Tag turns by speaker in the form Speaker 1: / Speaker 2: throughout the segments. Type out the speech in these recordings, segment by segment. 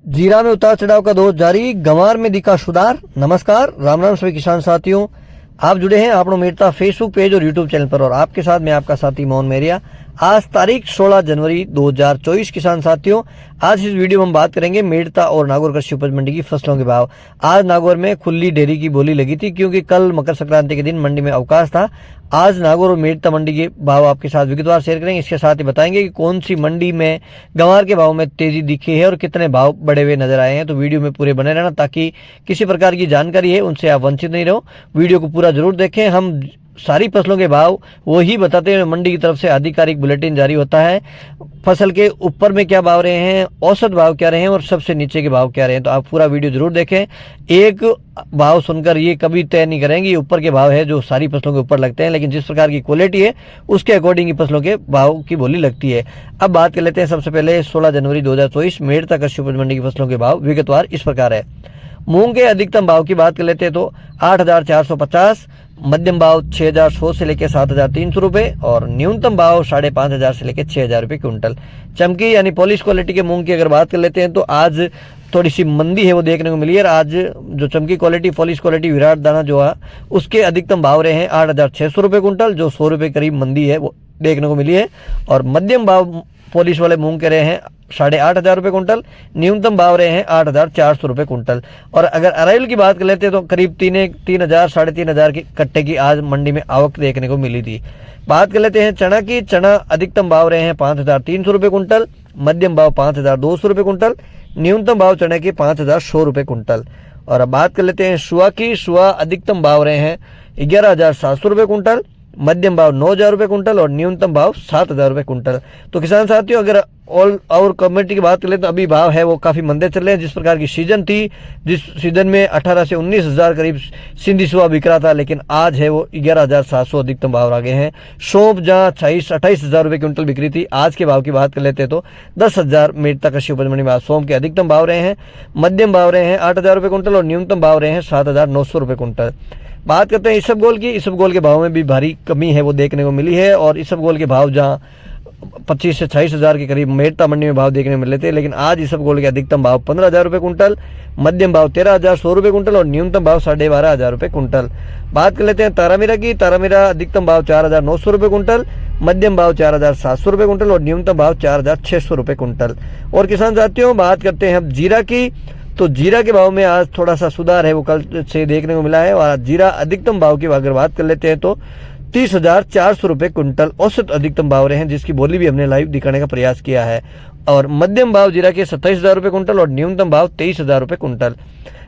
Speaker 1: जीरा में उतार चढ़ाव का दौर जारी, गंवार में दिखा सुधार। नमस्कार, राम राम सभी किसान साथियों। आप जुड़े हैं आपनो मेरता फेसबुक पेज और यूट्यूब चैनल पर और आपके साथ मैं आपका साथी मोहन मेरिया। आज तारीख 16 जनवरी 2024 किसान साथियों, आज इस वीडियो में हम बात करेंगे मेरता और नागौर कृषि उपज मंडी की फसलों के भाव। आज नागौर में खुली डेयरी की बोली लगी थी क्योंकि कल मकर संक्रांति के दिन मंडी में अवकाश था। आज नागौर और मेरता मंडी के भाव आपके साथ विगतवार शेयर करेंगे। इसके साथ ही बताएंगे कि कौन सी मंडी में गंवार के भाव में तेजी दिखी है और कितने भाव बढ़े हुए नजर आए हैं। तो वीडियो में पूरे बने रहना ताकि किसी प्रकार की जानकारी है उनसे आप वंचित नहीं रहो। वीडियो को पूरा जरूर देखें। हम सारी फसलों के भाव वो ही बताते हैं, मंडी की तरफ से आधिकारिक बुलेटिन जारी होता है। फसल के ऊपर में क्या भाव रहे हैं, औसत भाव क्या रहे हैं और सबसे नीचे के भाव क्या रहे हैं। तो आप पूरा वीडियो जरूर देखें। एक भाव सुनकर ये कभी तय नहीं करेंगे ये ऊपर के भाव है जो सारी फसलों के ऊपर लगते हैं, लेकिन जिस प्रकार की क्वालिटी है उसके अकॉर्डिंग ही फसलों के भाव की बोली लगती है। अब बात कर लेते हैं सबसे पहले 16 जनवरी 2024 मेरता कृषि उपज मंडी की फसलों के भाव विगतवार इस प्रकार है। मूंग के अधिकतम भाव की बात कर लेते हैं तो 8,450, मध्यम भाव 6,100 से लेकर 7,300 रुपए और न्यूनतम भाव 5,500 से लेकर 6,000 रुपए क्विंटल। चमकी यानी पॉलिश क्वालिटी के मूंग की अगर बात कर लेते हैं तो आज थोड़ी सी मंदी है वो देखने को मिली है। आज जो चमकी क्वालिटी पॉलिश क्वालिटी विराट दाना जो है उसके अधिकतम भाव रहे हैं 8,600 रुपए क्विंटल, जो 100 रुपए करीब मंदी है वो देखने को मिली है। और मध्यम भाव पॉलिश वाले मूंग के रहे हैं 8,500 रुपए कुंटल, न्यूनतम भाव रहे हैं 8,400 रुपए कुंटल। और अगर अराइवल की बात कर लेते हैं तो करीब 3,000 साढ़े 3,000 की कट्टे की आज मंडी में आवक देखने को मिली थी। बात कर लेते हैं चना की। चना अधिकतम भाव रहे हैं 5,300 रुपए कुंटल, मध्यम भाव 5,200 रुपए कुंटल, न्यूनतम भाव चने के 5,100 रुपए कुंटल। और अब बात कर लेते हैं सुआ की। सुआ अधिकतम भाव रहे हैं 11,700 रुपए कुंटल, मध्यम भाव 9,000 रुपए कुंटल और न्यूनतम भाव 7,000 रुपए कुंटल। तो किसान साथियों, अगर ऑल और कम्युनिटी की बात करें तो अभी भाव है वो काफी मंदे चल रहे हैं। जिस प्रकार की सीजन थी, जिस सीजन में 18 से 19,000 करीब सिंधी सुआ बिक रहा था, लेकिन आज है वो 11,700 अधिकतम भाव आ गए हैं। सौंफ जहाँ 28,000 रुपए क्विंटल बिक रही थी, आज के भाव की बात कर लेते हैं तो 10,000 मेरता कृषि उपज मंडी में सौंफ के अधिकतम भाव रहे हैं, मध्यम भाव रहे हैं 8,000 रुपए कुंटल और न्यूनतम भाव रहे हैं 7,900 रुपए कुंटल। बात करते हैं इसबगोल की। इसबगोल के भाव में भी भारी कमी है वो देखने को मिली है और इसबगोल के भाव जहां 25 से 26,000 के करीब मेरता मंडी में भाव देखने को मिल रहे थे, लेकिन आज इसबगोल के अधिकतम भाव 15,000 रुपए कुंटल, मध्यम भाव 13,100 रुपए कुंटल और न्यूनतम भाव 12,500 रुपए कुंटल। बात कर लेते हैं तारामीरा की। तारामीरा अधिकतम भाव 4,900 रुपए कुंटल, मध्यम भाव 4,700 रुपए कुंटल और न्यूनतम भाव 4,600 रुपए कुंटल। और किसान साथियों, बात करते हैं अब जीरा की। तो जीरा के भाव में आज थोड़ा सा सुधार है वो कल से देखने को मिला है और जीरा अधिकतम भाव की अगर बात कर लेते हैं तो 30,400 रुपए कुंटल औसत अधिकतम भाव रहे हैं, जिसकी बोली भी हमने लाइव दिखाने का प्रयास किया है। और मध्यम भाव जीरा के 27,000 रुपए कुंटल और न्यूनतम भाव 23,000 रुपए कुंटल।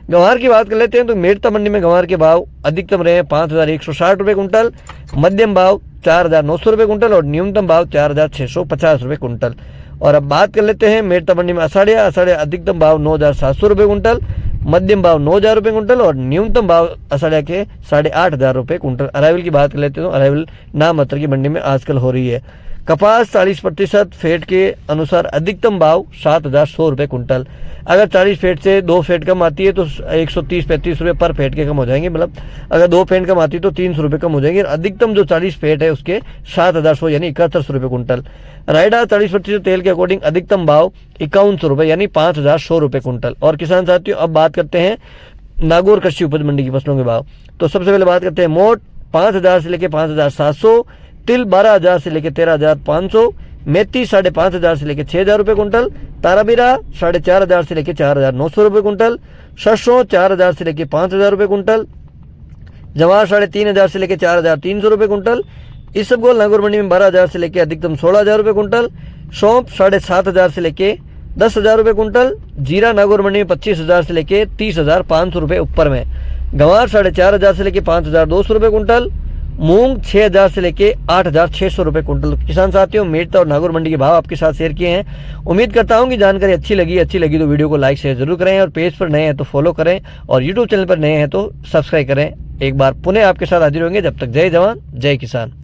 Speaker 1: गंवार की बात कर लेते हैं तो मेरता मंडी में गंवार के भाव अधिकतम रहे हैं 5,160 रुपए कुंटल, मध्यम भाव 4,900 रुपए कुंटल और न्यूनतम भाव 4,650 रुपए कुंटल। और अब बात कर लेते हैं मेरता मंडी में अषाढ़िया। अषाढ़िया अधिकतम भाव 9,700 रुपए कुंटल, मध्यम भाव 9,000 रुपए कुंटल और न्यूनतम भाव अषाढ़िया के 8,500 रुपए कुंटल। अराइवल की बात कर लेते हैं तो अराइवल नाममात्र की मंडी में आजकल हो रही है। कपास 40% फेट के अनुसार अधिकतम भाव 7,100 रुपए कुंटल। अगर 40 फेट से 2 फेट कम आती है तो 130-35 रुपए पर फेट के कम हो जाएंगे, मतलब अगर 2 फेट कम आती है तो 300 रुपए कम हो जाएंगे। अधिकतम जो 40 फेट है उसके 7,100 यानी 7100 रुपए कुंटल। रायडा 40% तेल के अकॉर्डिंग अधिकतम भाव 5100 रुपए यानी 5,100 रुपए कुंटल। और किसान साथियों, अब बात करते हैं नागौर कृषि उपज मंडी की फसलों के भाव। तो सबसे पहले बात करते हैं मोट 5,000 से लेकर 5,700, तिल 12,000 से लेकर 13,500, मेथी 5,500 से लेकर 6,000 रुपए कुंटल, तारामीरा 4,500 से लेकर 4,900 रुपए कुंटल, सरसों 4,000 से लेकर 5,000 रुपए कुंटल, जवार 3,500 से लेकर 4,300 रुपए कुंटल, इसबगोल नागौर मंडी में 12,000 से लेकर अधिकतम 16,000 रुपए कुंटल, सौंफ 7,500 से लेकर 10,000 रुपए कुंटल, जीरा नागौर मंडी में 25,000 से लेकर 30,500 रुपए ऊपर में, गंवार 4,500 से लेकर 5,200 रुपए कुंटल, मूंग 6,000 से लेके 8,600 रुपए कुंटल। किसान साथियों, मेरता और नागौर मंडी के भाव आपके साथ शेयर किए हैं। उम्मीद करता हूं कि जानकारी अच्छी लगी तो वीडियो को लाइक शेयर जरूर करें और पेज पर नए हैं तो फॉलो करें और यूट्यूब चैनल पर नए हैं तो सब्सक्राइब करें। एक बार पुनः आपके साथ हाजिर होंगे। जब तक जय जवान जय किसान।